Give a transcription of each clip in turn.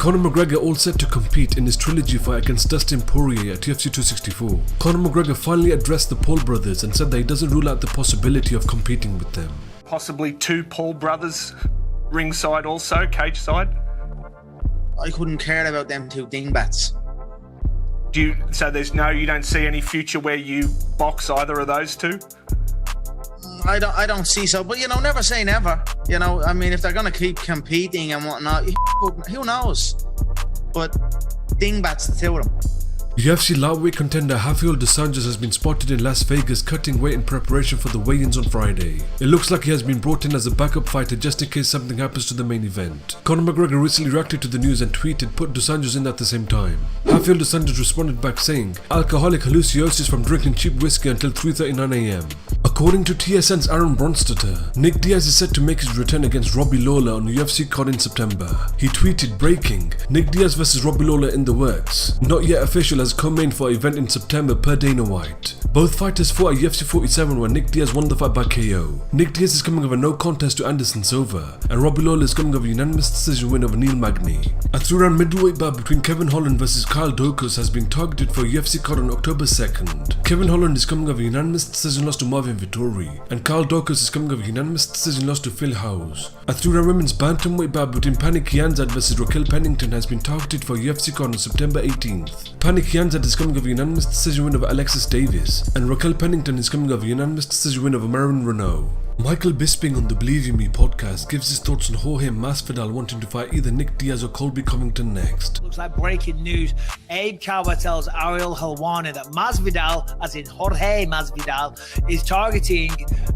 Conor McGregor all set to compete in his trilogy fight against Dustin Poirier at UFC 264. Conor McGregor finally addressed the Paul brothers and said that he doesn't rule out the possibility of competing with them. Possibly 2 Paul brothers ringside also, cage side. I couldn't care about them 2 dingbats. You don't see any future where you box either of those 2? I don't see so, but never say never. I mean, if they're going to keep competing and whatnot, who knows? But dingbats, the 2 of them. UFC lightweight contender Rafael Dos Anjos has been spotted in Las Vegas cutting weight in preparation for the weigh-ins on Friday. It looks like he has been brought in as a backup fighter just in case something happens to the main event. Conor McGregor recently reacted to the news and tweeted, "Put Dos Anjos in at the same time." Rafael Dos Anjos responded back saying, "Alcoholic hallucinosis from drinking cheap whiskey until 3:39 AM. According to TSN's Aaron Bronstetter, Nick Diaz is set to make his return against Robbie Lawler on the UFC card in September. He tweeted, "Breaking, Nick Diaz vs Robbie Lawler in the works. Not yet official as co-main for an event in September per Dana White." Both fighters fought at UFC 47 where Nick Diaz won the fight by KO. Nick Diaz is coming of a no contest to Anderson Silva, and Robbie Lawler is coming of a unanimous decision win over Neil Magny. A 3-round middleweight bout between Kevin Holland vs Kyle Daukaus has been targeted for a UFC card on October 2nd. Kevin Holland is coming of a unanimous decision loss to Marvin Vittori, and Kyle Daukaus is coming of a unanimous decision loss to Phil Howes. A 3-round women's bantamweight bout between Pani Kianzad vs Raquel Pennington has been targeted for a UFC card on September 18th. Pani Kianzad is coming of a unanimous decision win over Alexis Davis, and Raquel Pennington is coming of a unanimous decision win over Marin Renault. Michael Bisping on the Believe in Me podcast gives his thoughts on Jorge Masvidal wanting to fight either Nick Diaz or Colby Covington next. Looks like breaking news. Abe Kawa tells Ariel Helwani that Masvidal, as in Jorge Masvidal, is targeting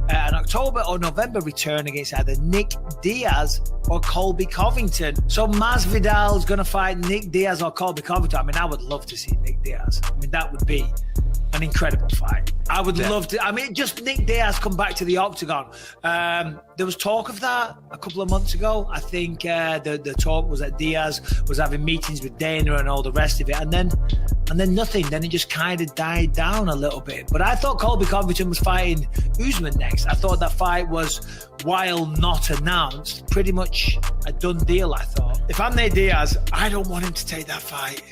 an October or November return against either Nick Diaz or Colby Covington. So Masvidal's going to fight Nick Diaz or Colby Covington. I mean, I would love to see Nick Diaz. I mean, that would be an incredible fight. I would love to. I mean, just Nick Diaz come back to the octagon. There was talk of that a couple of months ago. I think the talk was that Diaz was having meetings with Dana and all the rest of it, and then nothing. Then it just kind of died down a little bit. But I thought Colby Covington was fighting Usman next. I thought that fight was, while not announced, pretty much a done deal. I thought, if I'm Nate Diaz, I don't want him to take that fight.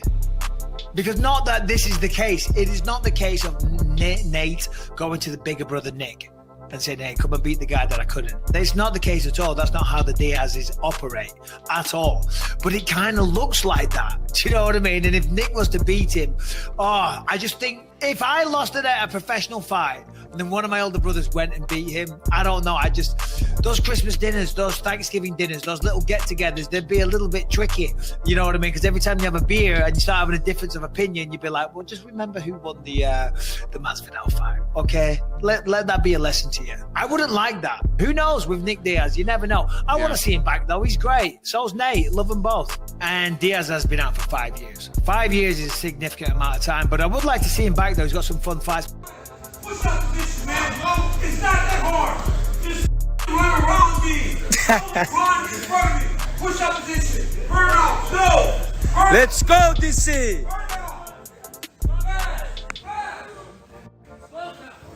Because not that this is the case. It is not the case of Nate going to the bigger brother Nick and saying, "Hey, come and beat the guy that I couldn't." It's not the case at all. That's not how the Diazes operate at all. But it kind of looks like that. Do you know what I mean? And if Nick was to beat him, I just think if I lost it at a professional fight and then one of my older brothers went and beat him, I don't know. Those Christmas dinners, those Thanksgiving dinners, those little get-togethers, they'd be a little bit tricky. You know what I mean? Because every time you have a beer and you start having a difference of opinion, you'd be like, well, just remember who won the Masvidal fight, okay? Let that be a lesson to you. I wouldn't like that. Who knows with Nick Diaz? You never know. I want to see him back, though. He's great. So's Nate. Love them both. And Diaz has been out for 5 years. 5 years is a significant amount of time, but I would like to see him back, though. He's got some fun fights. Push up position, man. It's not that hard. Just run around me. Run in front of me. Push up position. Burn out. Go. Let's go, DC. Burn out. Fast.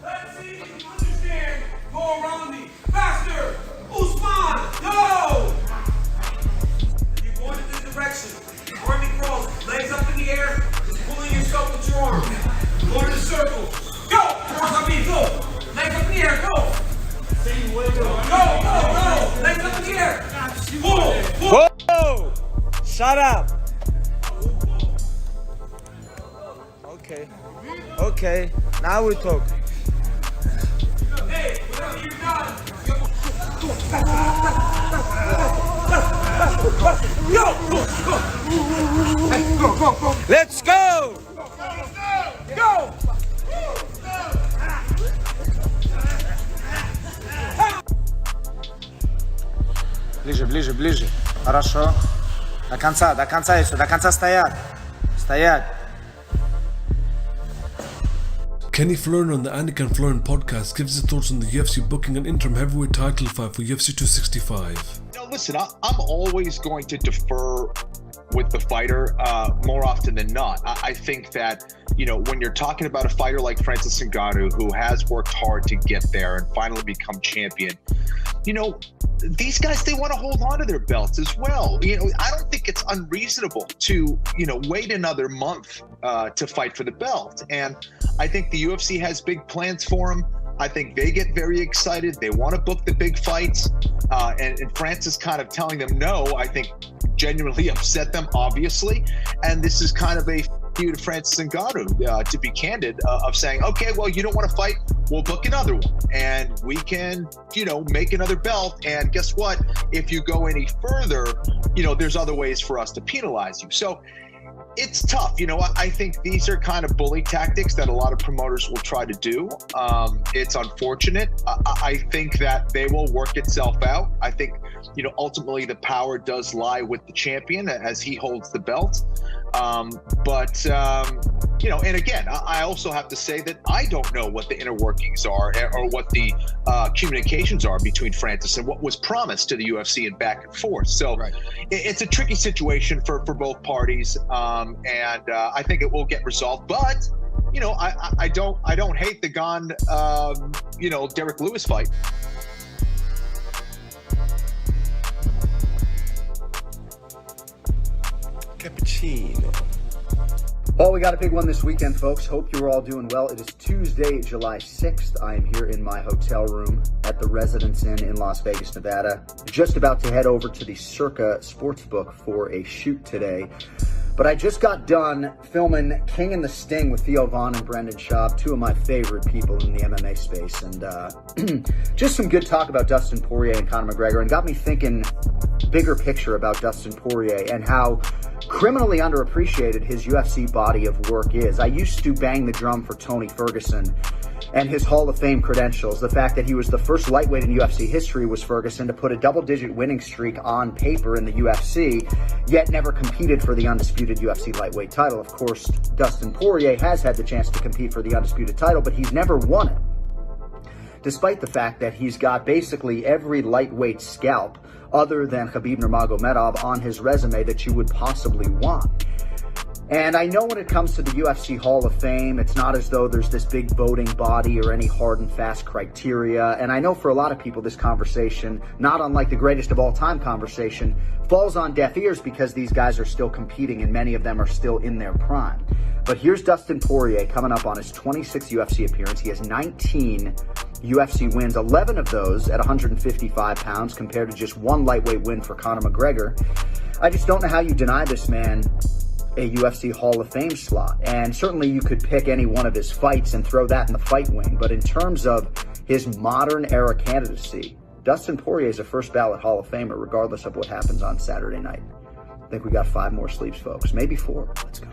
Let's see if you understand. Go around me. Faster. Usman. Go. You're going in this direction. Army cross. Legs up in the air. Just pulling yourself with your arm. Go to the circle. Go! Go! Legs up in the air, go! Same way, go! Legs up in the air! Pull! Whoa! Shut up! Okay. Now we talk. Hey, whenever you're done, go! Let's go! Go! Ближе. Хорошо. До конца еще. До конца стоять. Kenny Florian on the Anik Florian Podcast gives his thoughts on the UFC booking an interim heavyweight title fight for UFC 265. Now, listen, I'm always going to defer with the fighter more often than not. I think that, when you're talking about a fighter like Francis Ngannou, who has worked hard to get there and finally become champion, these guys, they want to hold on to their belts as well. I don't think it's unreasonable to, wait another month to fight for the belt. And I think the UFC has big plans for them. I think they get very excited. They want to book the big fights. And Francis kind of telling them no, I think genuinely upset them, obviously. And this is kind of a you to Francis Ngannou, to be candid, of saying, okay, well, you don't want to fight, we'll book another one. And we can, make another belt. And guess what? If you go any further, there's other ways for us to penalize you. So it's tough. I think these are kind of bully tactics that a lot of promoters will try to do. It's unfortunate. I think that they will work itself out. I think, ultimately the power does lie with the champion as he holds the belt. And again, I also have to say that I don't know what the inner workings are or what the communications are between Francis and what was promised to the UFC and back and forth. So it's a tricky situation for both parties. And I think it will get resolved, but I don't hate the Gane, Derek Lewis fight. Cappuccino. Well, we got a big one this weekend, folks. Hope you're all doing well. It is Tuesday, July 6th. I am here in my hotel room at the Residence Inn in Las Vegas, Nevada. Just about to head over to the Circa Sportsbook for a shoot today. But I just got done filming King and the Sting with Theo Vaughn and Brendan Schaub, two of my favorite people in the MMA space. And just some good talk about Dustin Poirier and Conor McGregor, and got me thinking bigger picture about Dustin Poirier and how criminally underappreciated his UFC body of work is. I used to bang the drum for Tony Ferguson and his Hall of Fame credentials. The fact that he was the first lightweight in UFC history was Ferguson to put a double-digit winning streak on paper in the UFC, yet never competed for the undisputed UFC lightweight title. Of course, Dustin Poirier has had the chance to compete for the undisputed title, but he's never won it, despite the fact that he's got basically every lightweight scalp other than Khabib Nurmagomedov on his resume that you would possibly want. And I know when it comes to the UFC Hall of Fame, it's not as though there's this big voting body or any hard and fast criteria. And I know for a lot of people, this conversation, not unlike the greatest of all time conversation, falls on deaf ears because these guys are still competing and many of them are still in their prime. But here's Dustin Poirier coming up on his 26th UFC appearance. He has 19 UFC wins, 11 of those at 155 pounds compared to just one lightweight win for Conor McGregor. I just don't know how you deny this man a UFC Hall of Fame slot. And certainly you could pick any one of his fights and throw that in the fight wing. But in terms of his modern era candidacy, Dustin Poirier is a first ballot Hall of Famer, regardless of what happens on Saturday night. I think we got 5 more sleeps, folks. Maybe 4. Let's go.